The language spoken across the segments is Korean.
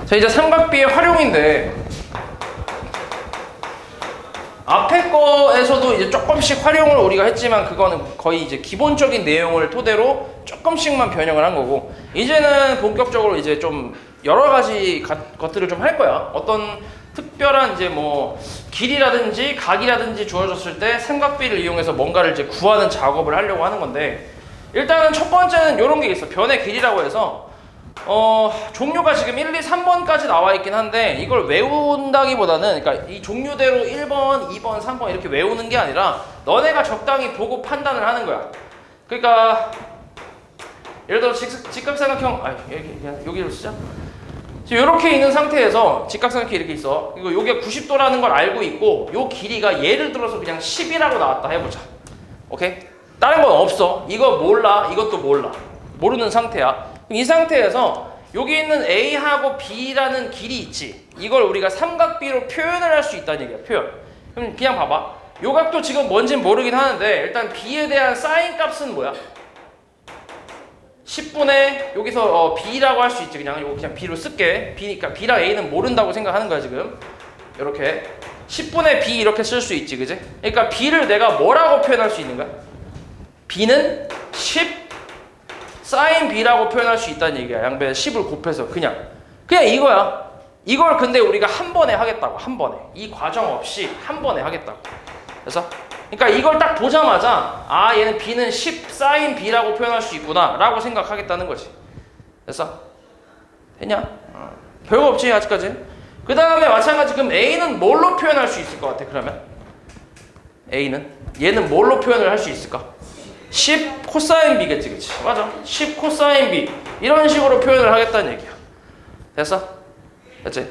자, 이제 삼각비의 활용인데 앞에 거에서도 이제 조금씩 활용을 우리가 했지만 그거는 거의 이제 기본적인 내용을 토대로 조금씩만 변형을 한 거고, 이제는 본격적으로 이제 좀 여러 가지 것들을 좀 할 거야. 어떤 특별한 이제 뭐 길이라든지 각이라든지 주어졌을 때 삼각비를 이용해서 뭔가를 이제 구하는 작업을 하려고 하는 건데, 일단은 첫 번째는 이런 게 있어. 변의 길이라고 해서 종류가 지금 1, 2, 3번까지 나와 있긴 한데, 이걸 외운다기보다는, 그러니까 이 종류대로 1번, 2번, 3번 이렇게 외우는 게 아니라 너네가 적당히 보고 판단을 하는 거야. 그러니까 예를 들어 직각삼각형, 여기를 쓰자. 지금 이렇게 있는 상태에서 직각삼각형이 이렇게 있어. 이거 요게 90도라는 걸 알고 있고, 요 길이가 예를 들어서 그냥 10이라고 나왔다 해보자. 오케이? 다른 건 없어. 이거 몰라, 이것도 몰라. 모르는 상태야. 이 상태에서 여기 있는 A하고 B라는 길이 있지. 이걸 우리가 삼각비로 표현을 할 수 있다는 얘기야. 표현. 그럼 그냥 봐봐. 요 각도 지금 뭔진 모르긴 하는데, 일단 B에 대한 사인 값은 뭐야? 10분의 여기서 B라고 할 수 있지. 그냥 이거 그냥 B로 쓸게. B니까 B랑 A는 모른다고 생각하는 거야 지금. 이렇게 10분의 B 이렇게 쓸 수 있지, 그지? 그러니까 B를 내가 뭐라고 표현할 수 있는 거야? B는 10 사인 B라고 표현할 수 있다는 얘기야. 양변에 10을 곱해서 그냥 이거야. 이걸 근데 우리가 한 번에 하겠다고. 한 번에. 이 과정 없이 한 번에 하겠다고. 그래서 그러니까 이걸 딱 보자마자 얘는 B는 10 사인 B라고 표현할 수 있구나 라고 생각하겠다는 거지. 됐어? 됐냐? 별거 없지 아직까지. 그 다음에 마찬가지. 그럼 A는 뭘로 표현할 수 있을 것 같아? 그러면 A는 얘는 뭘로 표현을 할 수 있을까? 10 코사인 B겠지, 그치? 맞아. 10 코사인 B 이런 식으로 표현을 하겠다는 얘기야. 됐어? 됐지?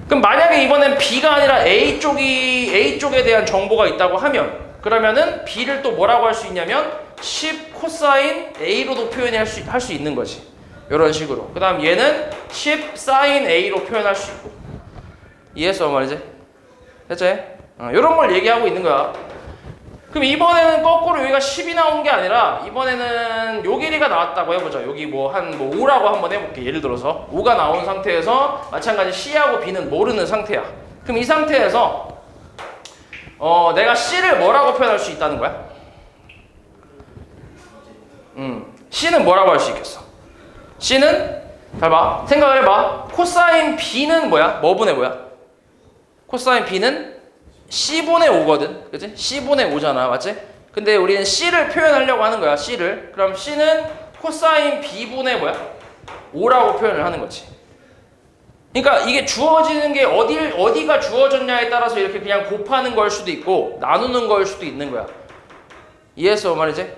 그럼 만약에 이번엔 B가 아니라 A 쪽에 대한 정보가 있다고 하면, 그러면은 B를 또 뭐라고 할 수 있냐면 10 코사인 A로도 표현할 수 있는 거지. 이런 식으로. 그 다음 얘는 10 사인 A로 표현할 수 있고. 이해했어 말이지? 됐지? 이런 걸 얘기하고 있는 거야. 그럼 이번에는 거꾸로 여기가 10이 나온 게 아니라 이번에는 요 길이가 나왔다고 해보자. 여기 뭐 5라고 한번 해볼게. 예를 들어서 5가 나온 상태에서 마찬가지 C하고 B는 모르는 상태야. 그럼 이 상태에서 내가 C를 뭐라고 표현할 수 있다는 거야? C는 뭐라고 할 수 있겠어? C는 잘 봐. 생각을 해봐. 코사인 B는 뭐야? 뭐분의 뭐야? 코사인 B는 C분의 5거든. 그치? C분의 5잖아. 맞지? 근데 우리는 C를 표현하려고 하는 거야. C를. 그럼 C는 코사인 B분의 뭐야? 5라고 표현을 하는 거지. 그러니까 이게 주어지는 게 어디가 주어졌냐에 따라서 이렇게 그냥 곱하는 걸 수도 있고 나누는 걸 수도 있는 거야. 이해했어 말이지?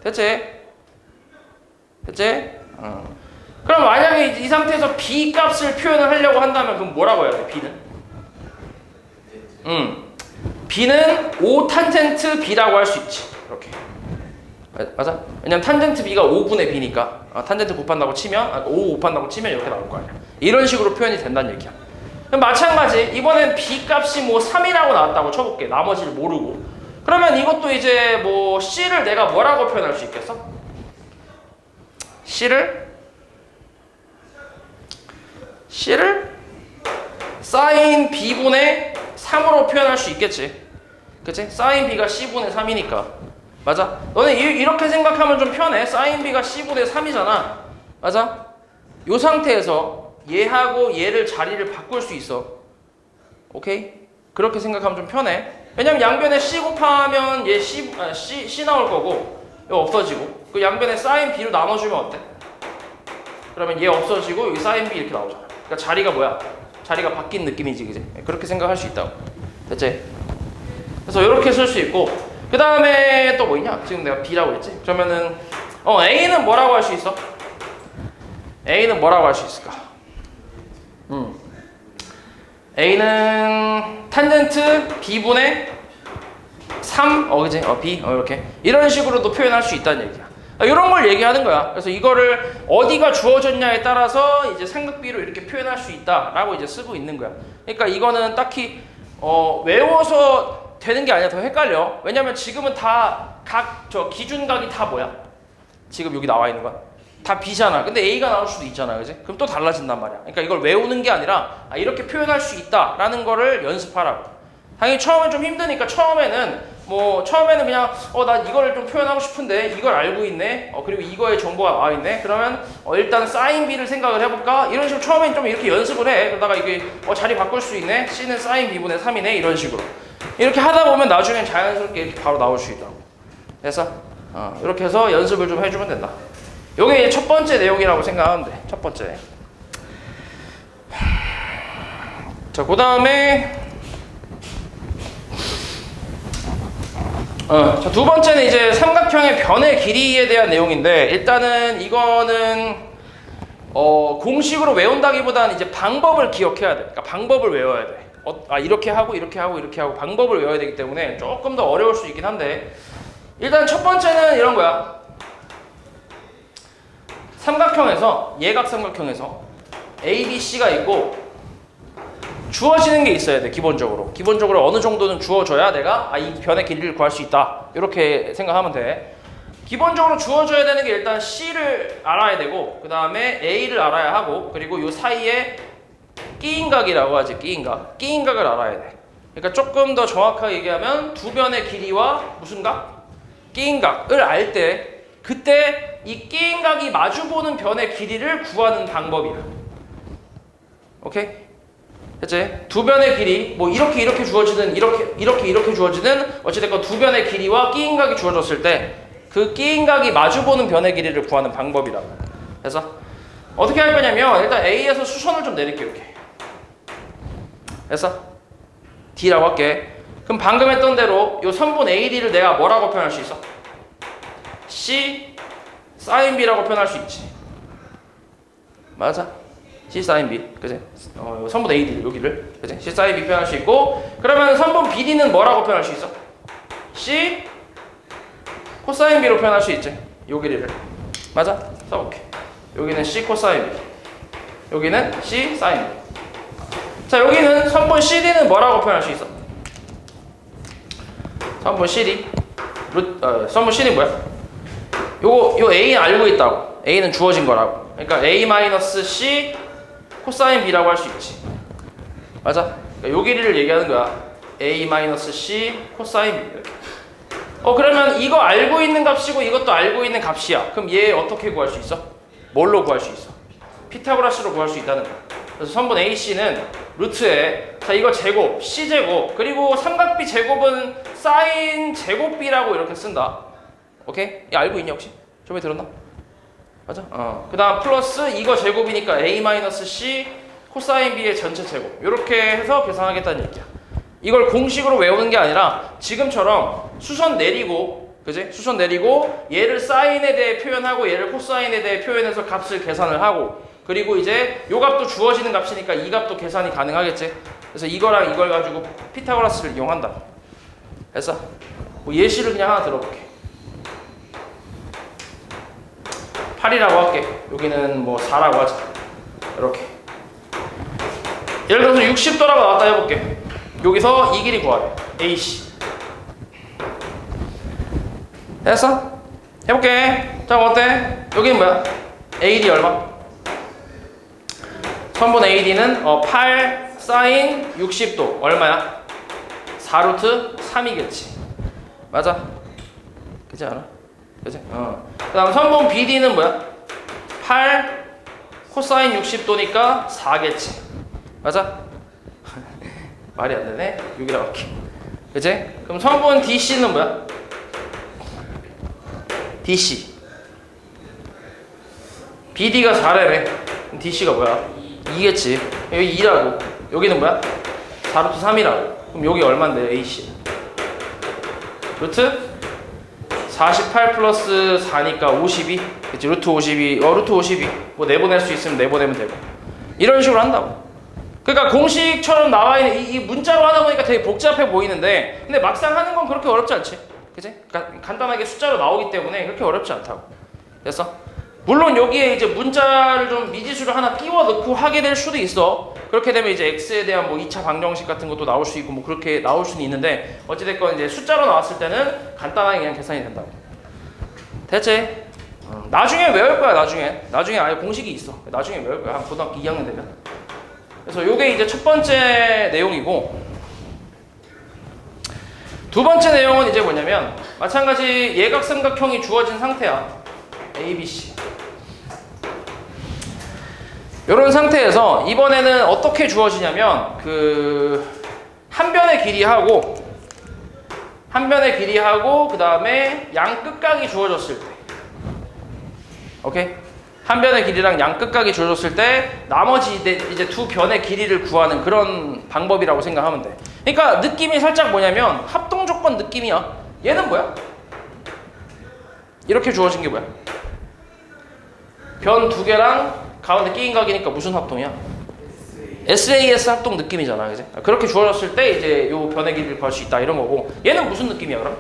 됐지? 됐지? 그럼 만약에 이 상태에서 B 값을 표현을 하려고 한다면 그럼 뭐라고 해야 돼? B는? B는 5 탄젠트 B라고 할 수 있지. 이렇게. 맞아? 왜냐면 탄젠트 B가 5분의 B니까 탄젠트 곱한다고 치면 5 곱한다고 치면 이렇게 나올 거 아니야. 이런 식으로 표현이 된다는 얘기야. 그럼 마찬가지. 이번엔 B 값이 뭐 3이라고 나왔다고 쳐볼게. 나머지를 모르고. 그러면 이것도 이제 뭐 C를 내가 뭐라고 표현할 수 있겠어? C를 사인 B분의 3으로 표현할 수 있겠지. 그치? 사인 B가 C분의 3이니까. 맞아? 너네 이렇게 생각하면 좀 편해. 사인 B가 C분의 3이잖아. 맞아? 요 상태에서 얘하고 얘를 자리를 바꿀 수 있어. 오케이? 그렇게 생각하면 좀 편해. 왜냐면 양변에 C 곱하면 얘 C 나올 거고 이거 없어지고, 그 양변에 사인 B로 나눠주면 어때? 그러면 얘 없어지고 여기 사인 B 이렇게 나오잖아. 그러니까 자리가 뭐야? 자리가 바뀐 느낌이지, 그지? 그렇게 생각할 수 있다고. 됐지? 그래서 이렇게 쓸 수 있고, 그 다음에 또 뭐 있냐? 지금 내가 B라고 했지? 그러면은 A는 뭐라고 할 수 있어? A는 뭐라고 할 수 있을까? A는 탄젠트 B분의 3, 그지? B, 이렇게. 이런 식으로도 표현할 수 있다는 얘기야. 이런 걸 얘기하는 거야. 그래서 이거를 어디가 주어졌냐에 따라서 이제 삼각비로 이렇게 표현할 수 있다라고 이제 쓰고 있는 거야. 그러니까 이거는 딱히 외워서 되는 게 아니라 더 헷갈려. 왜냐면 지금은 다 기준각이 다 뭐야? 지금 여기 나와 있는 거야. 다 B잖아. 근데 A가 나올 수도 있잖아. 그지? 그럼 또 달라진단 말이야. 그러니까 이걸 외우는 게 아니라 이렇게 표현할 수 있다라는 거를 연습하라고. 당연히 처음엔 좀 힘드니까 처음에는 그냥 나 이거를 좀 표현하고 싶은데 이걸 알고 있네. 그리고 이거에 정보가 나와 있네. 그러면 일단 사인 B를 생각을 해볼까? 이런 식으로 처음엔 좀 이렇게 연습을 해. 그러다가 이게 자리 바꿀 수 있네. C는 사인 B분의 3이네. 이런 식으로. 이렇게 하다 보면 나중엔 자연스럽게 이렇게 바로 나올 수 있다고. 그래서 이렇게 해서 연습을 좀 해주면 된다. 요게 첫 번째 내용이라고 생각하면 돼. 첫 번째. 자, 그 다음에 자, 두 번째는 이제 삼각형의 변의 길이에 대한 내용인데, 일단은 이거는 공식으로 외운다기보다는 이제 방법을 기억해야 돼. 그러니까 방법을 외워야 돼. 이렇게 하고 이렇게 하고 이렇게 하고 방법을 외워야 되기 때문에 조금 더 어려울 수 있긴 한데, 일단 첫 번째는 이런 거야. 삼각형에서, 예각삼각형에서 A, B, C가 있고 주어지는 게 있어야 돼. 기본적으로 어느 정도는 주어져야 내가 이 변의 길이를 구할 수 있다, 이렇게 생각하면 돼. 기본적으로 주어져야 되는 게 일단 C를 알아야 되고, 그 다음에 A를 알아야 하고, 그리고 요 사이에 끼인각이라고 하지. 끼인각을 알아야 돼. 그러니까 조금 더 정확하게 얘기하면 두 변의 길이와 무슨 각? 끼인각을 알 때, 그때 이 끼인각이 마주보는 변의 길이를 구하는 방법이야. 오케이? 그치? 두 변의 길이, 이렇게 주어지든 이렇게 주어지든 어찌됐건 두 변의 길이와 끼인각이 주어졌을 때 그 끼인각이 마주보는 변의 길이를 구하는 방법이라고. 그래서 어떻게 할 거냐면, 일단 A에서 수선을 좀 내릴게. 이렇게. 그래서 D라고 할게. 그럼 방금 했던 대로 이 선분 AD를 내가 뭐라고 표현할 수 있어? C sin B라고 표현할 수 있지. 맞아. C sin B, 그지? 선분 AD 여기를, 그지? C sin B 표현할 수 있고, 그러면 선분 BD는 뭐라고 표현할 수 있어? C 코사인 B로 표현할 수 있지. 요 길이를. 맞아? 써볼게. 여기는 C 코사인 B, 여기는 C sin B. 자, 여기는 선분 CD는 뭐라고 표현할 수 있어? 선분 CD, 선분 CD 뭐야? 요 A는 알고 있다고. A는 주어진 거라고. 그러니까 A-C 코사인 B라고 할 수 있지. 맞아? 그러니까 요 길이를 얘기하는 거야. A-C 코사인 B. 이렇게. 그러면 이거 알고 있는 값이고 이것도 알고 있는 값이야. 그럼 얘 어떻게 구할 수 있어? 뭘로 구할 수 있어? 피타고라스로 구할 수 있다는 거야. 그래서 선분 AC는 루트에, 자, 이거 제곱, C제곱, 그리고 삼각비 제곱은 사인 제곱 B라고 이렇게 쓴다. 오케이? 얘 알고 있냐 혹시? 저번에 들었나? 맞아? 그 다음 플러스 이거 제곱이니까 A-C 코사인 B의 전체 제곱, 이렇게 해서 계산하겠다는 얘기야. 이걸 공식으로 외우는 게 아니라 지금처럼 수선 내리고, 그지? 수선 내리고 얘를 사인에 대해 표현하고 얘를 코사인에 대해 표현해서 값을 계산을 하고, 그리고 이제 요 값도 주어지는 값이니까 이 값도 계산이 가능하겠지? 그래서 이거랑 이걸 가지고 피타고라스를 이용한다. 그래서 예시를 그냥 하나 들어볼게. 8이라고 할게. 여기는 4라고 하자. 이렇게. 예를 들어서 60도라고 나왔다 해볼게. 여기서 이 길이 구하래. AC. 됐어? 해볼게. 자, 어때? 여기는 뭐야? AD 얼마? 선분 AD는 8 사인 60도 얼마야? 4루트 3이겠지. 맞아? 그렇지 않아? 그치? 그 다음 선분 BD는 뭐야? 8 코사인 60도니까 4겠지. 맞아? 말이 안 되네? 6이라고 할게. 그치? 그럼 선분 DC는 뭐야? DC. BD가 4래매. DC가 뭐야? 2겠지. 여기 2라고. 여기는 뭐야? 4루트 3이라고. 그럼 여기 얼만데, AC? 루트? 48 플러스 4니까 52. 그치? 루트 52. 루트 52. 내보낼 수 있으면 내보내면 되고. 이런 식으로 한다고. 그러니까 공식처럼 나와 있는 이 문자로 하다 보니까 되게 복잡해 보이는데, 근데 막상 하는 건 그렇게 어렵지 않지. 그치? 그러니까 간단하게 숫자로 나오기 때문에 그렇게 어렵지 않다고. 그래서 물론 여기에 이제 문자를 좀 미지수를 하나 끼워 넣고 하게 될 수도 있어. 그렇게 되면 이제 x에 대한 2차 방정식 같은 것도 나올 수 있고 그렇게 나올 수는 있는데, 어찌됐건 이제 숫자로 나왔을 때는 간단하게 그냥 계산이 된다고. 됐지? 나중에 외울 거야. 나중에 아예 공식이 있어. 나중에 외울 거야. 한 고등학교 2학년 되면. 그래서 요게 이제 첫 번째 내용이고, 두 번째 내용은 이제 뭐냐면 마찬가지 예각삼각형이 주어진 상태야. A, B, C. 이런 상태에서 이번에는 어떻게 주어지냐면 한 변의 길이하고 그 다음에 양 끝각이 주어졌을 때, 오케이? 한 변의 길이랑 양 끝각이 주어졌을 때 나머지 이제 두 변의 길이를 구하는 그런 방법이라고 생각하면 돼. 그러니까 느낌이 살짝 뭐냐면 합동 조건 느낌이야. 얘는 뭐야? 이렇게 주어진 게 뭐야? 변 두 개랑 가운데 끼인 각이니까 무슨 합동이야? SAS 합동 느낌이잖아, 그지? 그렇게 주어졌을 때 이제 요 변의 길이를 구할 수 있다 이런 거고, 얘는 무슨 느낌이야 그럼?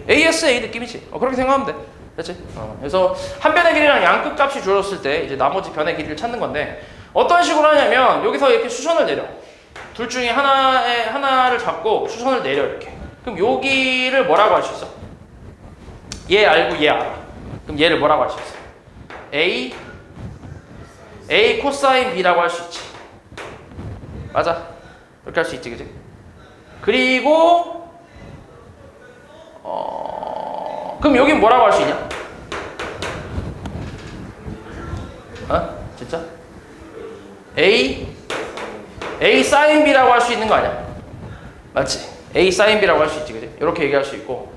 ASA 느낌이지. 그렇게 생각하면 돼. 됐지? 그래서 한 변의 길이랑 양 끝값이 주어졌을 때 이제 나머지 변의 길이를 찾는 건데, 어떤 식으로 하냐면 여기서 이렇게 수선을 내려. 둘 중에 하나를 잡고 수선을 내려 이렇게. 그럼 여기를 뭐라고 할 수 있어? 얘 알고 얘 알아. 그럼 얘를 뭐라고 할 수 있어? A 코사인 B라고 할 수 있지. 맞아. 이렇게 할 수 있지, 그지? 그리고 그럼 여긴 뭐라고 할 수 있냐? 진짜? A 사인 B라고 할 수 있는 거 아니야? 맞지? A 사인 B라고 할 수 있지, 그지? 이렇게 얘기할 수 있고,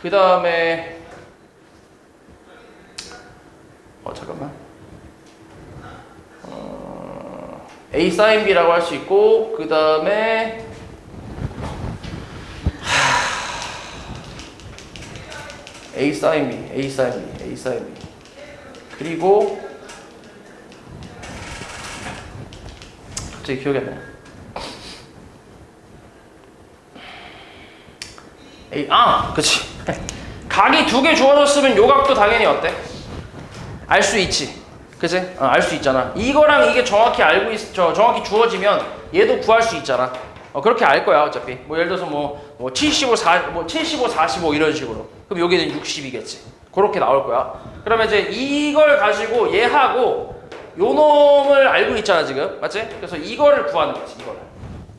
그 다음에 잠깐만. A 사인 B라고 할 수 있고, 그 다음에 A 사인 B. 그리고 갑자기 기억이 안 나. 그치. 각이 두 개 주어졌으면 요 각도 당연히 어때? 알 수 있지. 그치? 알 수 있잖아. 이거랑 이게 정확히 정확히 주어지면 얘도 구할 수 있잖아. 그렇게 알 거야, 어차피. 예를 들어서 75, 45 이런 식으로. 그럼 여기는 60이겠지. 그렇게 나올 거야. 그러면 이제 이걸 가지고 얘하고 요 놈을 알고 있잖아, 지금. 맞지? 그래서 이거를 구하는 거지,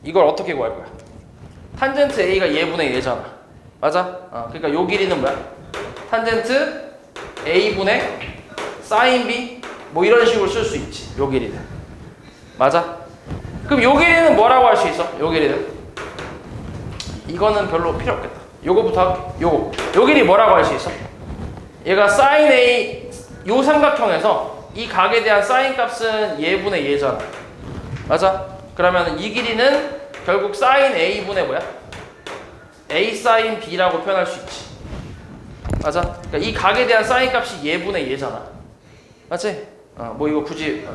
이걸 어떻게 구할 거야? 탄젠트 A가 얘분의 얘잖아. 맞아? 그러니까 요 길이는 뭐야? 탄젠트 A분의 사인 B? 이런 식으로 쓸 수 있지, 요 길이는. 맞아? 그럼 요 길이는 뭐라고 할 수 있어? 요 길이는? 이거는 별로 필요 없겠다. 요거부터 할게. 요 길이 뭐라고 할 수 있어? 얘가 사인 A, 요 삼각형에서 이 각에 대한 사인 값은 얘분의 얘잖아. 맞아? 그러면 이 길이는 결국 사인 A분의 뭐야? A 사인 B라고 표현할 수 있지. 맞아? 그러니까 이 각에 대한 사인 값이 얘분의 얘잖아. 맞지? 이거 굳이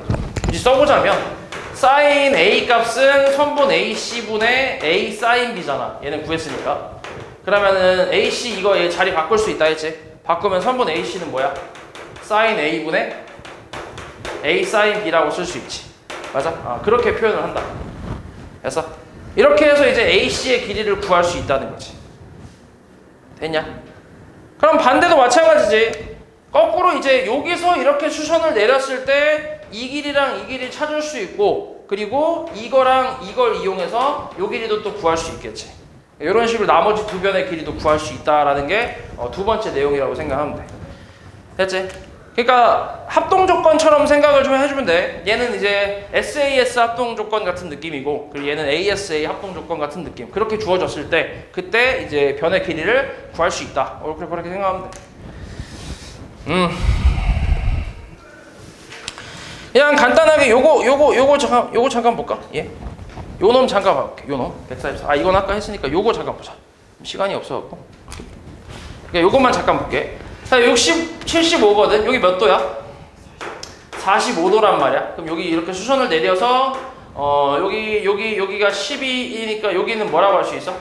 써보자면 사인 A 값은 선분 AC분의 A 사인 B잖아. 얘는 구했으니까. 그러면은 AC 이거 얘 자리 바꿀 수 있다 했지? 바꾸면 선분 AC는 뭐야? 사인 A분의 A 사인 B라고 쓸 수 있지. 맞아? 그렇게 표현을 한다. 그래서 이렇게 해서 이제 AC의 길이를 구할 수 있다는 거지. 됐냐? 그럼 반대도 마찬가지지. 거꾸로 이제 여기서 이렇게 수선을 내렸을 때 이 길이랑 이 길이 찾을 수 있고, 그리고 이거랑 이걸 이용해서 요 길이도 또 구할 수 있겠지. 이런 식으로 나머지 두 변의 길이도 구할 수 있다라는 게 두 번째 내용이라고 생각하면 돼. 됐지? 그러니까 합동 조건처럼 생각을 좀 해주면 돼. 얘는 이제 SAS 합동 조건 같은 느낌이고, 그리고 얘는 ASA 합동 조건 같은 느낌. 그렇게 주어졌을 때 그때 이제 변의 길이를 구할 수 있다. 그렇게 생각하면 돼. 그냥 간단하게 요거 잠깐 볼까? 예. 요 놈 잠깐 봐볼게. 요 놈 144. 이건 아까 했으니까 요거 잠깐 보자. 시간이 없어갖고. 그러니까 요것만 잠깐 볼게. 자, 75거든. 여기 몇 도야? 45도란 말이야. 그럼 여기 이렇게 수선을 내려서 여기가 12이니까 여기는 뭐라고 할 수 있어?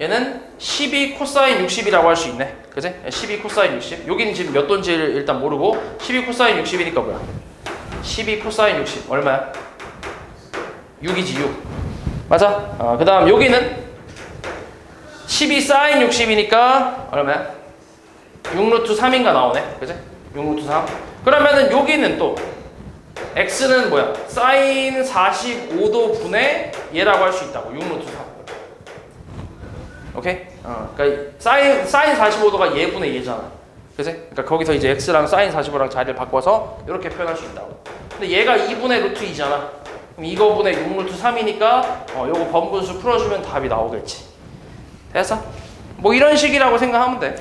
얘는 12 코사인 60이라고 할 수 있네. 그지? 12 코사인 60. 여기는 지금 몇 도인지를 일단 모르고 12 코사인 60이니까 뭐야? 12 코사인 60 얼마야? 6이지 6. 맞아? 그 다음 여기는 12 사인 60이니까 얼마야? 6루트 3인가 나오네. 그지? 6루트 3. 그러면은 여기는 또 x는 뭐야? 사인 45도 분의 얘라고 할 수 있다고. 6루트 3. 오케이? 그러니까 사인 45도가 얘분의 얘잖아. 그지? 그러니까 거기서 이제 x랑 사인 45랑 자리를 바꿔서 이렇게 표현할 수 있다고. 근데 얘가 2분의 루트 2잖아. 그럼 이거분의 6루트 3이니까 요거 번분수 풀어주면 답이 나오겠지. 됐어? 뭐 이런 식이라고 생각하면 돼.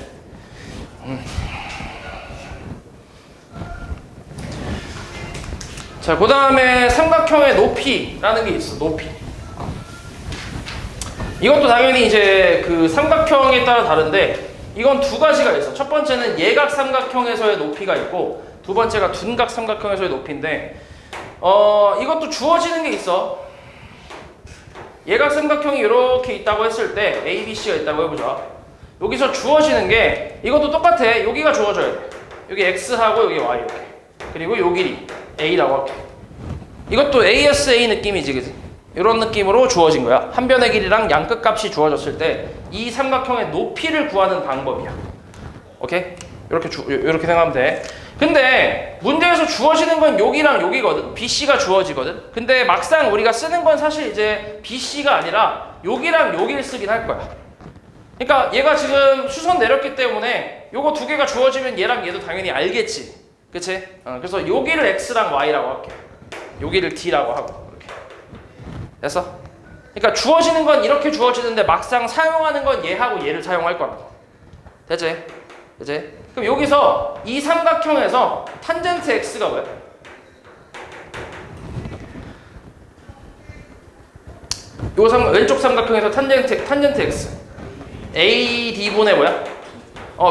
자, 그 다음에 삼각형의 높이라는 게 있어. 높이. 이것도 당연히 이제 그 삼각형에 따라 다른데 이건 두 가지가 있어. 첫 번째는 예각 삼각형에서의 높이가 있고 두 번째가 둔각 삼각형에서의 높이인데 이것도 주어지는 게 있어. 예각 삼각형이 이렇게 있다고 했을 때 A, B, C가 있다고 해보자. 여기서 주어지는 게 이것도 똑같아. 여기가 주어져야 돼. 여기 X하고 여기 Y 이렇게. 그리고 요 길이 A라고 할게. 이것도 ASA 느낌이지, 그지? 이런 느낌으로 주어진 거야. 한 변의 길이랑 양끝 값이 주어졌을 때 이 삼각형의 높이를 구하는 방법이야. 오케이? 이렇게 생각하면 돼. 근데 문제에서 주어지는 건 여기랑 여기거든. BC가 주어지거든. 근데 막상 우리가 쓰는 건 사실 이제 BC가 아니라 여기랑 여기를 쓰긴 할 거야. 그러니까 얘가 지금 수선 내렸기 때문에 요거 두 개가 주어지면 얘랑 얘도 당연히 알겠지. 그치? 그래서 여기를 X랑 Y라고 할게. 여기를 D라고 하고 이렇게. 됐어? 그러니까 주어지는 건 이렇게 주어지는데 막상 사용하는 건 얘하고 얘를 사용할 거라고. 됐지? 그치? 그럼 여기서 이 삼각형에서 탄젠트 X가 뭐야? 왼쪽 삼각형에서 탄젠트 X AD분의 뭐야?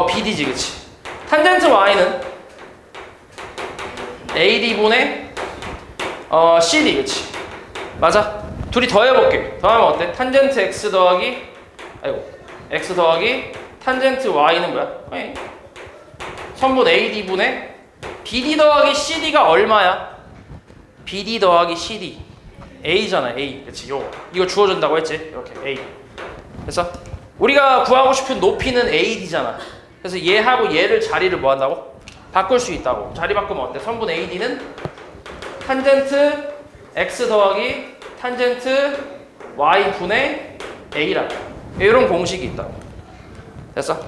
BD지, 그치? 탄젠트 Y는 AD분의 CD, 그치? 맞아? 둘이 더해볼게. 더하면 어때? 탄젠트 X 더하기 X 더하기 탄젠트 Y는 뭐야? 선분 AD분의 BD 더하기 CD가 얼마야? BD 더하기 CD A잖아. A. 그치? 이거 주어준다고 했지? 이렇게 A. 그래서 우리가 구하고 싶은 높이는 AD잖아. 그래서 얘하고 얘를 자리를 뭐 한다고? 바꿀 수 있다고. 자리 바꾸면 어때? 선분 AD는 탄젠트 X 더하기 탄젠트 Y분의 A라고. 이런 공식이 있다고. 됐어?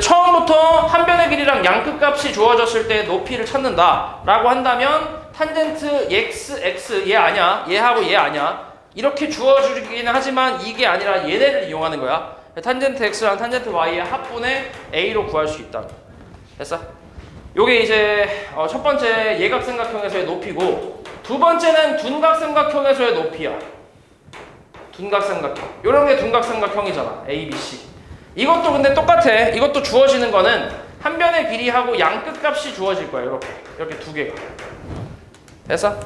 처음부터 한 변의 길이랑 양끝 값이 주어졌을 때 높이를 찾는다 라고 한다면 탄젠트 X 얘 아니야. 얘하고 얘 아니야. 이렇게 주어주기는 하지만 이게 아니라 얘네를 이용하는 거야. 탄젠트 X랑 탄젠트 Y의 합분의 A로 구할 수 있다. 됐어? 요게 이제 첫 번째 예각삼각형에서의 높이고 두 번째는 둔각삼각형에서의 높이야. 둔각삼각형. 요런 게 둔각삼각형이잖아. A, B, C. 이것도 근데 똑같아. 이것도 주어지는 거는 한 변의 길이하고 양끝 값이 주어질 거야. 이렇게 두 개가. 됐어?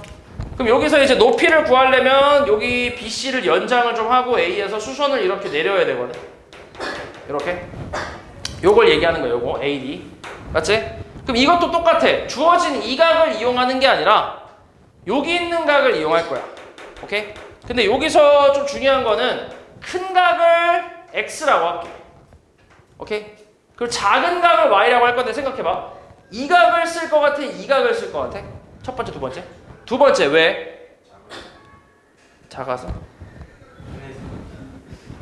그럼 여기서 이제 높이를 구하려면 여기 BC를 연장을 좀 하고 A에서 수선을 이렇게 내려야 되거든. 이렇게. 요걸 얘기하는 거야. 요거 AD. 맞지? 그럼 이것도 똑같아. 주어진 이 각을 이용하는 게 아니라 여기 있는 각을 이용할 거야. 오케이? 근데 여기서 좀 중요한 거는 큰 각을 X라고 할게. 오케이? 그리고 작은 각을 Y라고 할 건데 생각해봐. 이 각을 쓸 것 같아? 이 각을 쓸 것 같아? 첫 번째, 두 번째? 두 번째 왜? 작아서?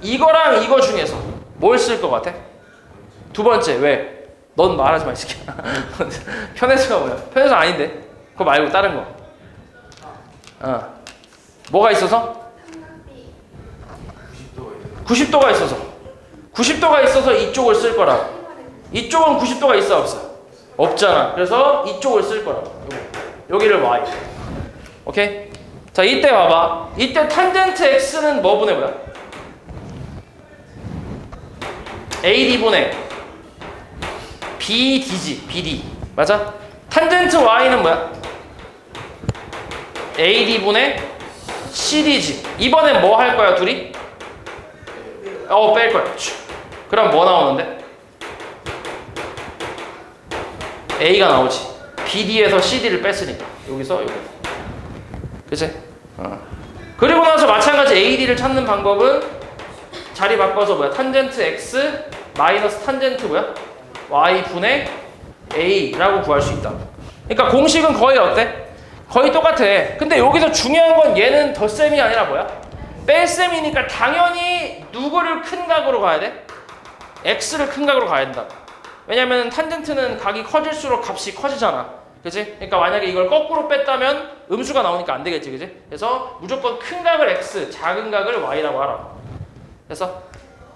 이거랑 이거 중에서 뭘 쓸 것 같아? 두 번째 왜? 넌 말하지 마, 이 새끼야. 편해서가 뭐야? 편해서 아닌데. 그거 말고 다른 거. 뭐가 있어서? 90도가 있어서. 90도가 있어서 이쪽을 쓸 거라고. 이쪽은 90도가 있어, 없어? 없잖아. 그래서 이쪽을 쓸 거라고. 여기를 Y. 오케이? 자, 이때 봐봐. 이때 탄젠트 X는 뭐 분의 뭐야? AD분의 BD지. BD. 맞아? 탄젠트 Y는 뭐야? AD분의 CD지. 이번엔 뭐 할 거야, 둘이? 뺄 거야. 그럼 뭐 나오는데? A가 나오지. BD에서 CD를 뺐으니까. 여기서 여기. 그치? 그리고 나서 마찬가지 AD를 찾는 방법은 자리 바꿔서 뭐야? 탄젠트 X 마이너스 탄젠트 뭐야? y분의 a라고 구할 수 있다. 그러니까 공식은 거의 어때? 거의 똑같아. 근데 여기서 중요한 건 얘는 덧셈이 아니라 뭐야? 뺄셈이니까 당연히 누구를 큰 각으로 가야 돼? x를 큰 각으로 가야 된다. 왜냐면 탄젠트는 각이 커질수록 값이 커지잖아. 그치? 그러니까 만약에 이걸 거꾸로 뺐다면 음수가 나오니까 안 되겠지. 그치? 그래서 무조건 큰 각을 x, 작은 각을 y라고 하라. 됐어?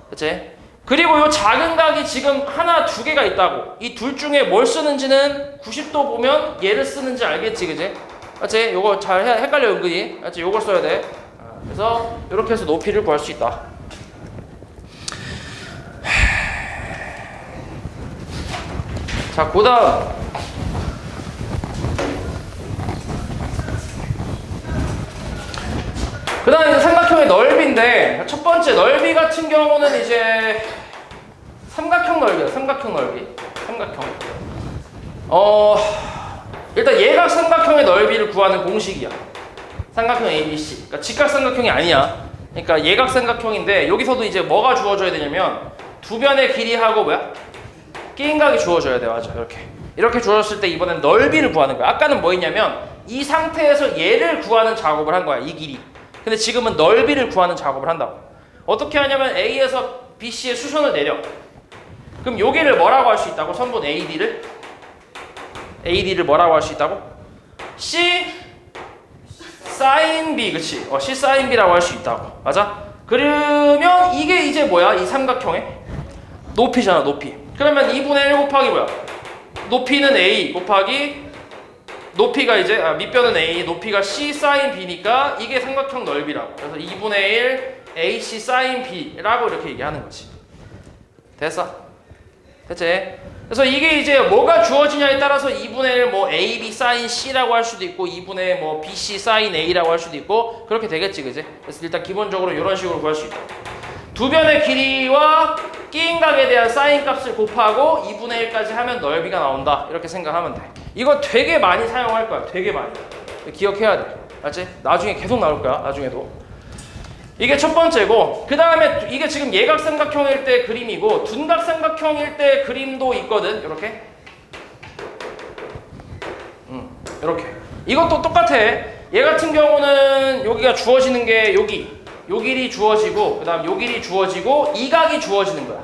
그치? 그리고 이 작은 각이 지금 하나, 두 개가 있다고. 이 둘 중에 뭘 쓰는지는 90도 보면 얘를 쓰는지 알겠지. 그치? 맞지? 요거 잘 헷갈려 은근히. 맞지? 요걸 써야 돼. 그래서 이렇게 해서 높이를 구할 수 있다. 자, 그 다음 이제 삼각형의 넓이인데, 첫 번째 넓이 같은 경우는 이제 삼각형 넓이야. 삼각형 넓이. 삼각형. 일단 예각 삼각형의 넓이를 구하는 공식이야. 삼각형 ABC. 그러니까 직각 삼각형이 아니야. 그러니까 예각 삼각형인데, 여기서도 이제 뭐가 주어져야 되냐면 두 변의 길이하고 뭐야? 끼인 각이 주어져야 돼. 맞아. 이렇게 주어졌을 때 이번엔 넓이를 구하는 거야. 아까는 뭐 했냐면 이 상태에서 얘를 구하는 작업을 한 거야. 이 길이. 근데 지금은 넓이를 구하는 작업을 한다고. 어떻게 하냐면 A에서 BC의 수선을 내려. 그럼 여기를 뭐라고 할 수 있다고? 선분 AD를 뭐라고 할 수 있다고? C sin B. 그치? C sin B라고 할 수 있다고. 맞아? 그러면 이게 이제 뭐야? 이 삼각형의 높이잖아. 높이. 그러면 2분의 1 곱하기 뭐야? 높이는 A 곱하기 높이가 이제 밑변은 A, 높이가 C sin B니까 이게 삼각형 넓이라고. 그래서 2분의 1 AC sin B라고 이렇게 얘기하는 거지. 됐어? 됐지? 그래서 이게 이제 뭐가 주어지냐에 따라서 2분의 1 뭐 AB sin C라고 할 수도 있고 2분의 뭐 BC sin A라고 할 수도 있고 그렇게 되겠지, 그지? 그래서 일단 기본적으로 이런 식으로 구할 수 있다. 두 변의 길이와 끼인 각에 대한 사인 값을 곱하고 2분의 1까지 하면 넓이가 나온다. 이렇게 생각하면 돼. 이거 되게 많이 사용할 거야. 되게 많이. 기억해야 돼. 알지? 나중에 계속 나올 거야. 나중에도. 이게 첫 번째고, 그 다음에 이게 지금 예각삼각형일 때 그림이고 둔각삼각형일 때 그림도 있거든. 이렇게. 이렇게. 이것도 똑같아. 얘 같은 경우는 여기가 주어지는 게 여기. 요 길이 주어지고 그 다음 요 길이 주어지고 이 각이 주어지는 거야.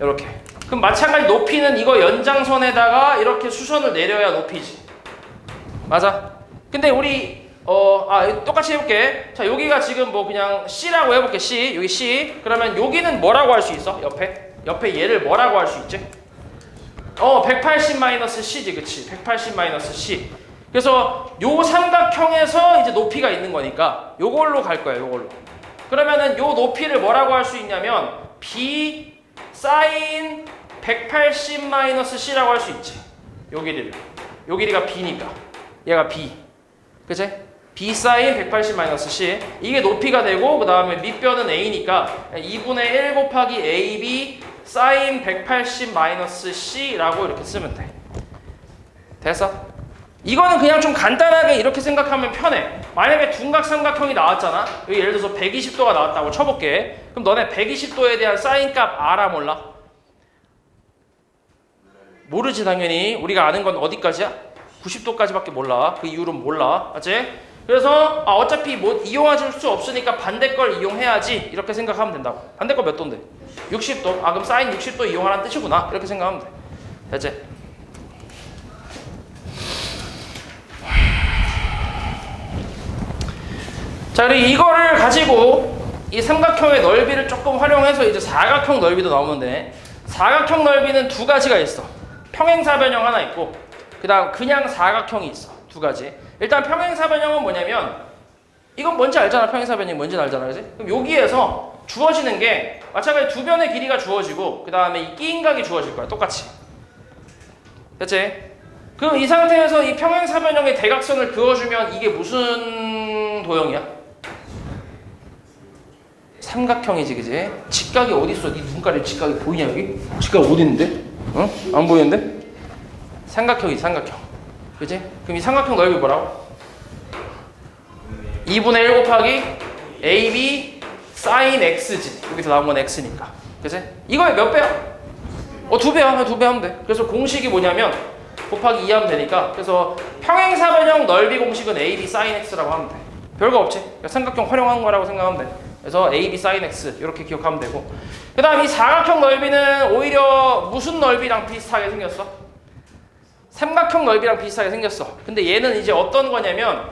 이렇게. 그럼 마찬가지 높이는 이거 연장선에다가 이렇게 수선을 내려야 높이지. 맞아? 근데 우리 똑같이 해볼게. 자, 여기가 지금 뭐 그냥 C라고 해볼게. C. 여기 C. 그러면 여기는 뭐라고 할 수 있어? 옆에 얘를 뭐라고 할 수 있지? 180-C지. 그치? 180-C. 그래서 요 삼각형에서 이제 높이가 있는 거니까 요걸로 갈 거야. 요걸로. 그러면은 요 높이를 뭐라고 할 수 있냐면 B sin 180-C라고 할 수 있지. 요 길이를. 요 길이가 B니까. 얘가 B. 그치? B sin 180-C. 이게 높이가 되고 그 다음에 밑변은 A니까 2분의 1 곱하기 AB sin 180-C라고 이렇게 쓰면 돼. 됐어? 이거는 그냥 좀 간단하게 이렇게 생각하면 편해. 만약에 둔각 삼각형이 나왔잖아. 여기 예를 들어서 120도가 나왔다고 쳐볼게. 그럼 너네 120도에 대한 사인 값 알아 몰라? 모르지 당연히. 우리가 아는 건 어디까지야? 90도까지밖에 몰라. 그 이유는 몰라. 맞지? 그래서 어차피 뭐 이용할 수 없으니까 반대 걸 이용해야지. 이렇게 생각하면 된다고. 반대 거 몇 도인데? 60도. 그럼 사인 60도 이용하라는 뜻이구나. 이렇게 생각하면 돼. 됐지? 자, 그리고 이거를 가지고 이 삼각형의 넓이를 조금 활용해서 이제 사각형 넓이도 나오는데, 사각형 넓이는 두 가지가 있어. 평행사변형 하나 있고 그 다음 그냥 사각형이 있어. 두 가지. 일단 평행사변형은 뭐냐면 이건 뭔지 알잖아. 평행사변형이 뭔지 알잖아. 그지? 그럼 여기에서 주어지는 게 마찬가지 두 변의 길이가 주어지고 그 다음에 이 끼인 각이 주어질 거야. 똑같이. 됐지? 그럼 이 상태에서 이 평행사변형의 대각선을 그어주면 이게 무슨 도형이야? 삼각형이지, 그지? 직각이 어디 있어? 네 눈가리 직각이 보이냐 여기? 직각 어디 있는데? 안 보이는데? 삼각형이지, 삼각형. 그지? 그럼 이 삼각형 넓이 뭐라고? 2분의 1 곱하기 AB sin X지. 여기서 나온 건 X니까. 그지? 이거의 몇 배야? 두 배야. 두 배 하면 돼. 그래서 공식이 뭐냐면 곱하기 2 하면 되니까, 그래서 평행사변형 넓이 공식은 AB sin x라고 하면 돼. 별거 없지. 그러니까 삼각형 활용한 거라고 생각하면 돼. 그래서 AB sin x 이렇게 기억하면 되고, 그 다음 이 사각형 넓이는 오히려 무슨 넓이랑 비슷하게 생겼어? 삼각형 넓이랑 비슷하게 생겼어. 근데 얘는 이제 어떤 거냐면,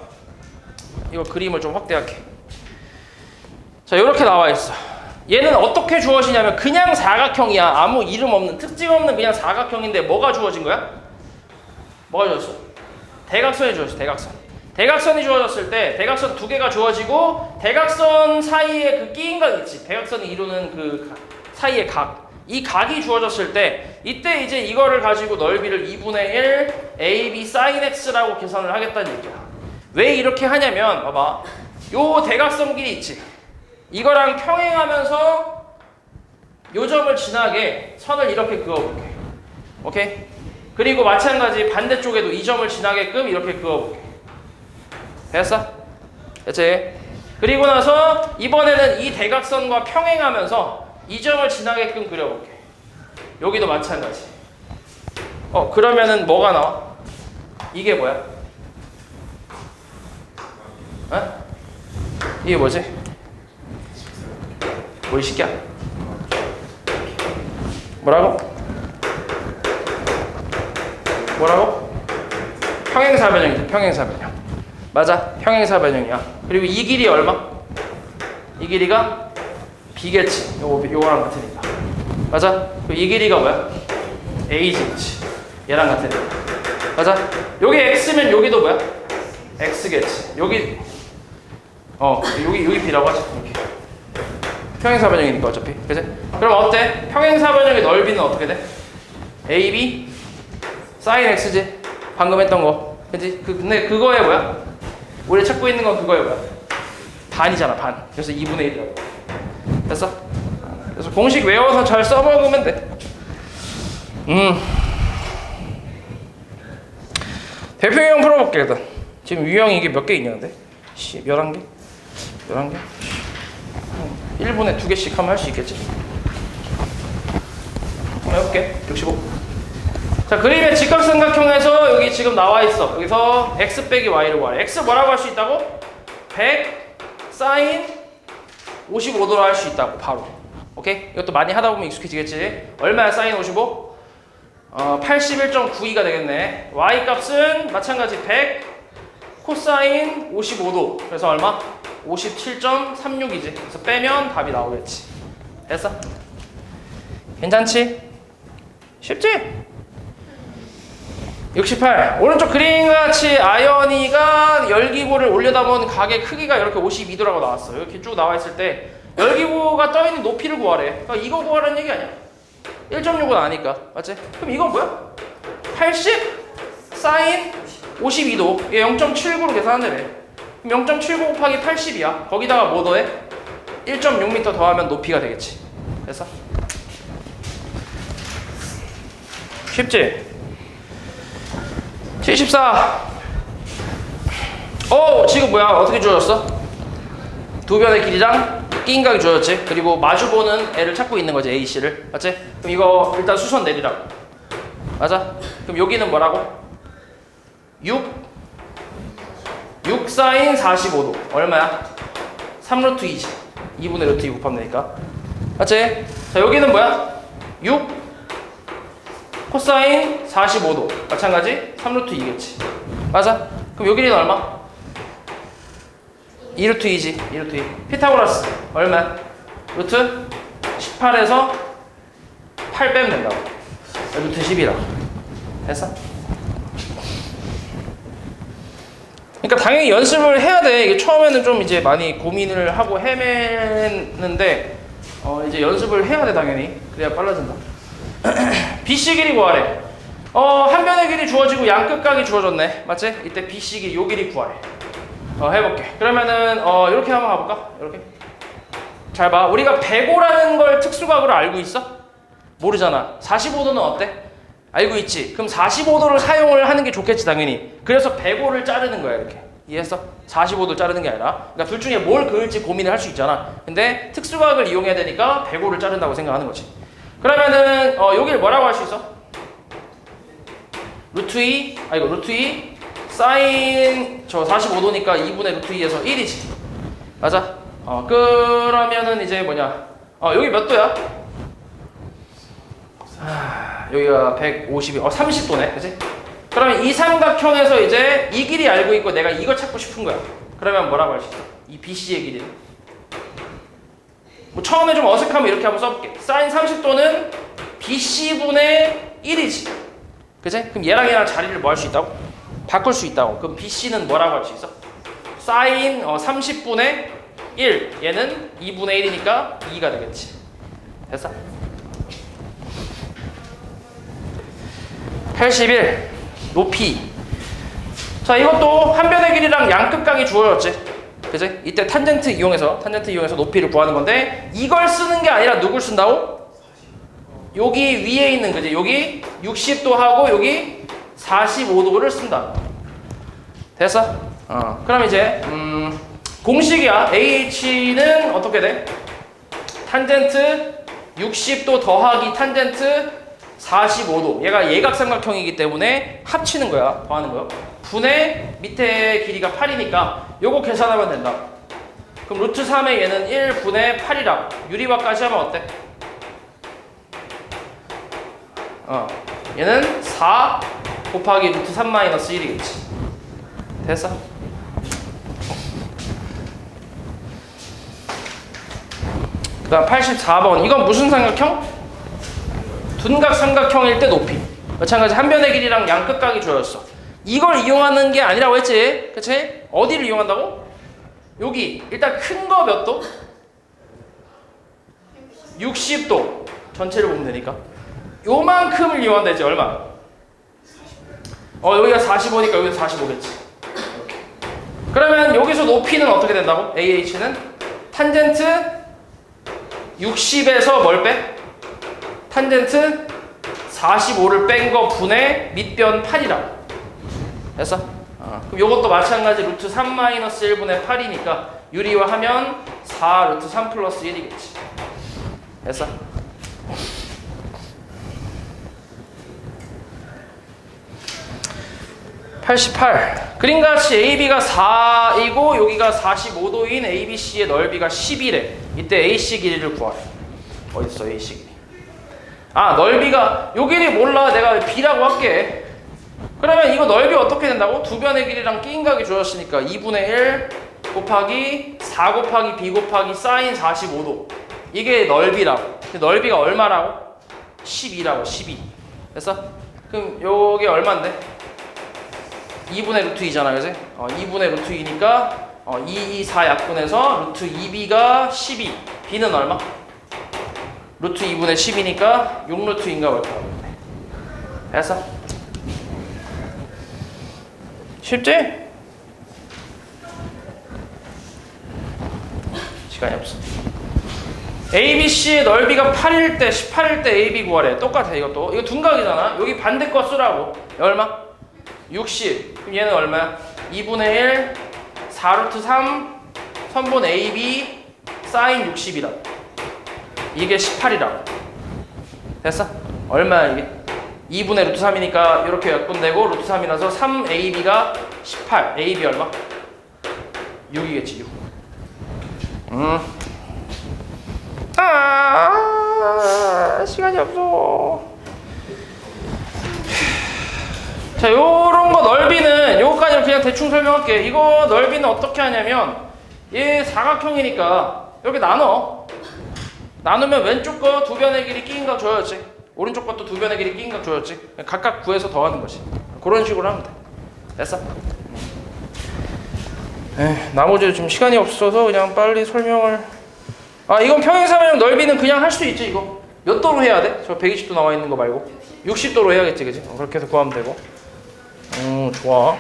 이거 그림을 좀 확대할게. 자, 이렇게 나와 있어. 얘는 어떻게 주어지냐면 그냥 사각형이야. 아무 이름 없는, 특징 없는 그냥 사각형인데 뭐가 주어진 거야? 뭐가 주어졌어? 대각선이 주어졌어. 대각선이 주어졌을 때 대각선 두 개가 주어지고, 대각선 사이에 그 끼인 각 있지. 대각선이 이루는 그 사이의 각. 이 각이 주어졌을 때 이때 이제 이거를 가지고 넓이를 2분의 1 AB sin x라고 계산을 하겠다는 얘기야. 왜 이렇게 하냐면 봐봐. 요 대각선 길이 있지. 이거랑 평행하면서 요 점을 지나게 선을 이렇게 그어볼게. 오케이? 그리고 마찬가지 반대쪽에도 이 점을 지나게끔 이렇게 그어볼게. 됐어? 됐지? 그리고 나서 이번에는 이 대각선과 평행하면서 이 점을 지나게끔 그려볼게. 여기도 마찬가지. 그러면은 뭐가 나와? 이게 뭐야? 이게 뭐지? 뭐 이 새끼야? 뭐라고? 평행사변형이지. 평행사변형. 맞아. 평행사변형이야. 그리고 이 길이 얼마? 이 길이가 B겠지. 요거랑 같으니까. 맞아? 이 길이가 뭐야? A지. 얘랑 같으니까. 맞아? 여기 X면 여기도 뭐야? X겠지. 여기 B라고 하지. 여기. 평행사변형이니까 어차피. 그치? 그럼 어때? 평행사변형의 넓이는 어떻게 돼? AB sin x지. 방금 했던 거. 그치? 근데 그거에 뭐야? 우리 찾고 있는 건 그거에 뭐야? 반이잖아, 반. 그래서 2분의 1이라고. 됐어? 그래서 공식 외워서 잘 써먹으면 돼. 대표 유형 풀어볼게, 일단. 지금 유형이 이게 몇 개 있냐, 근데? 11개? 11개? 1분에 2개씩 하면 할 수 있겠지? 한번 해볼게. 65. 자, 그림의 직각삼각형에서 여기 지금 나와 있어. 여기서 x 빼기 y를 구하래. x 뭐라고 할 수 있다고? 100 sin 55도로 할 수 있다고, 바로. 오케이? 이것도 많이 하다 보면 익숙해지겠지? 얼마야, sin 55? 81.92가 되겠네. y 값은 마찬가지 100 코사인 55도. 그래서 얼마? 57.36이지. 그래서 빼면 답이 나오겠지. 됐어? 괜찮지? 쉽지? 68. 오른쪽 그림과 같이 아연이가 열기구를 올려다본 각의 크기가 이렇게 52도라고 나왔어. 이렇게 쭉 나와 있을 때 열기구가 떠 있는 높이를 구하래. 그러니까 이거 구하라는 얘기 아니야. 1.6은 아니까. 맞지? 그럼 이건 뭐야? 80 사인 52도. 얘 0.79로 계산한다며. 그럼 0.79 곱하기 80이야. 거기다가 뭐 더해? 1.6m 더하면 높이가 되겠지. 됐어? 쉽지? 74. 지금 뭐야? 어떻게 주어졌어? 두 변의 길이랑 끼인 각이 주어졌지? 그리고 마주보는 애를 찾고 있는 거지, AC를. 맞지? 그럼 이거 일단 수선 내리라고. 맞아? 그럼 여기는 뭐라고? 6 사인 45도. 얼마야? 3루트 2지. 2분의 루트 2 곱하면 되니까. 맞지? 자, 여기는 뭐야? 6 코사인 45도. 마찬가지 3루트 2겠지. 맞아? 그럼 여기는 얼마? 2루트 2지. 2루트 2. 피타고라스 얼마야? 루트 18에서 8 빼면 된다고. 루트 10이라고. 됐어? 그러니까 당연히 연습을 해야 돼. 이게 처음에는 좀 이제 많이 고민을 하고 헤맸는데 이제 연습을 해야 돼, 당연히. 그래야 빨라진다. BC 길이 구하래. 한 변의 길이 주어지고 양 끝각이 주어졌네. 맞지? 이때 BC 길이 요 길이 구하래. 해볼게. 그러면은 이렇게 한번 가볼까? 이렇게. 잘 봐. 우리가 105라는 걸 특수각으로 알고 있어? 모르잖아. 45도는 어때? 알고 있지? 그럼 45도를 사용을 하는 게 좋겠지, 당연히. 그래서 105를 자르는 거야, 이렇게. 이해했어? 45도를 자르는 게 아니라. 그러니까 둘 중에 뭘 그을지 고민을 할 수 있잖아. 근데 특수각을 이용해야 되니까 105를 자른다고 생각하는 거지. 그러면은 여기를 뭐라고 할 수 있어? 루트 2 사인 저 45도니까 2분의 루트 2에서 1이지. 맞아? 그러면은 이제 뭐냐? 여기 몇 도야? 여기가 150이 30도네. 그치? 그러면 이 삼각형에서 이제 이 길이 알고 있고 내가 이걸 찾고 싶은 거야. 그러면 뭐라고 할 수 있어? 이 BC의 길이는 뭐 처음에 좀 어색하면 이렇게 한번 써볼게. 사인 30도는 BC분의 1이지. 그치? 그럼 얘랑 자리를 뭐 할 수 있다고? 바꿀 수 있다고. 그럼 BC는 뭐라고 할 수 있어? 사인 30분의 1. 얘는 2분의 1이니까 2가 되겠지. 됐어? 81. 높이. 자, 이것도 한 변의 길이랑 양끝각이 주어졌지. 그치? 이때 탄젠트 이용해서 높이를 구하는 건데 이걸 쓰는 게 아니라 누굴 쓴다고? 여기 위에 있는 그지? 여기 60도 하고 여기 45도를 쓴다. 됐어? 그럼 이제 공식이야. AH는 어떻게 돼? 탄젠트 60도 더하기 탄젠트 45도. 얘가 예각삼각형이기 때문에 합치는 거야. 더하는 거야. 분의 밑에 길이가 8이니까 요거 계산하면 된다. 그럼 루트 3의 얘는 1분의 8이라고. 유리화까지 하면 어때? 얘는 4 곱하기 루트 3 마이너스 1이겠지. 됐어? 그 다음 84번. 이건 무슨 삼각형? 둔각 삼각형일 때 높이. 마찬가지 한 변의 길이랑 양끝각이 주어졌어. 이걸 이용하는 게 아니라고 했지. 그치? 어디를 이용한다고? 여기. 일단 큰 거 몇 도? 60도. 전체를 보면 되니까. 요만큼을 이용한다 했지. 얼마? 여기가 45니까 여기도 45겠지. 그러면 여기서 높이는 어떻게 된다고? AH는 탄젠트 60에서 뭘 빼? 탄젠트 45를 뺀 거 분의 밑변 8이라고. 됐어? 그럼 요것도 마찬가지 루트 3 마이너스 1분의 8이니까 유리화하면 4 루트 3 플러스 1이겠지. 됐어? (88) 그림같이 AB가 4이고 여기가 45도인 ABC의 넓이가 10이래. 이때 AC 길이를 구하래. 어딨어 AC 길이? 넓이가 요 길이 몰라. 내가 B라고 할게. 그러면 이거 넓이 어떻게 된다고? 두 변의 길이랑 끼인 각이 주어졌으니까 2분의 1 곱하기 4 곱하기 B 곱하기 사인 45도. 이게 넓이라고. 넓이가 얼마라고? 12라고. 12. 됐어? 그럼 요게 얼만데? 2분의 루트 2잖아. 그지? 2분의 루트 2니까 2, 2, 4 약분해서 루트 2B가 12. B는 얼마? 루트 2분의 10이니까 6루트인가 뭘까? 됐어? 쉽지? 시간이 없어. ABC의 넓이가 8일 때 18일 때 AB 구하래. 똑같아 이것도. 이거 둔각이잖아. 여기 반대 거 쓰라고. 얼마? 60. 그럼 얘는 얼마야? 2분의 1 4루트 3 선분 AB 사인 60이라. 이게 18이라고. 됐어? 얼마야 이게? 2분의 루트 3이니까 이렇게 약분되고 루트 3이라서 3AB가 18. AB 얼마? 6이겠지 6. 시간이 없어. 자, 요런 거 넓이는 요거까지 그냥 대충 설명할게. 이거 넓이는 어떻게 하냐면 얘 사각형이니까 이렇게 나누면 왼쪽 거 두 변의 길이 끼인 각 줘야지. 오른쪽 것도 두 변의 길이 끼인 각 줘야지. 각각 구해서 더하는 거지. 그런 식으로 하면 돼. 됐어? 나머지 좀 시간이 없어서 그냥 빨리 설명을. 이건 평행사면형 넓이는 그냥 할 수 있지. 이거 몇 도로 해야 돼? 저 120도 나와 있는 거 말고 60도로 해야겠지, 그지? 그렇게 해서 구하면 되고. 좋아.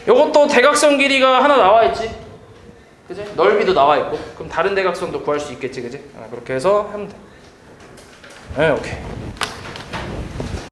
요것도 대각선 길이가 하나 나와 있지, 그지? 넓이도 나와 있고. 그럼 다른 대각선도 구할 수 있겠지, 그지? 그렇게 해서 하면 돼. 오케이.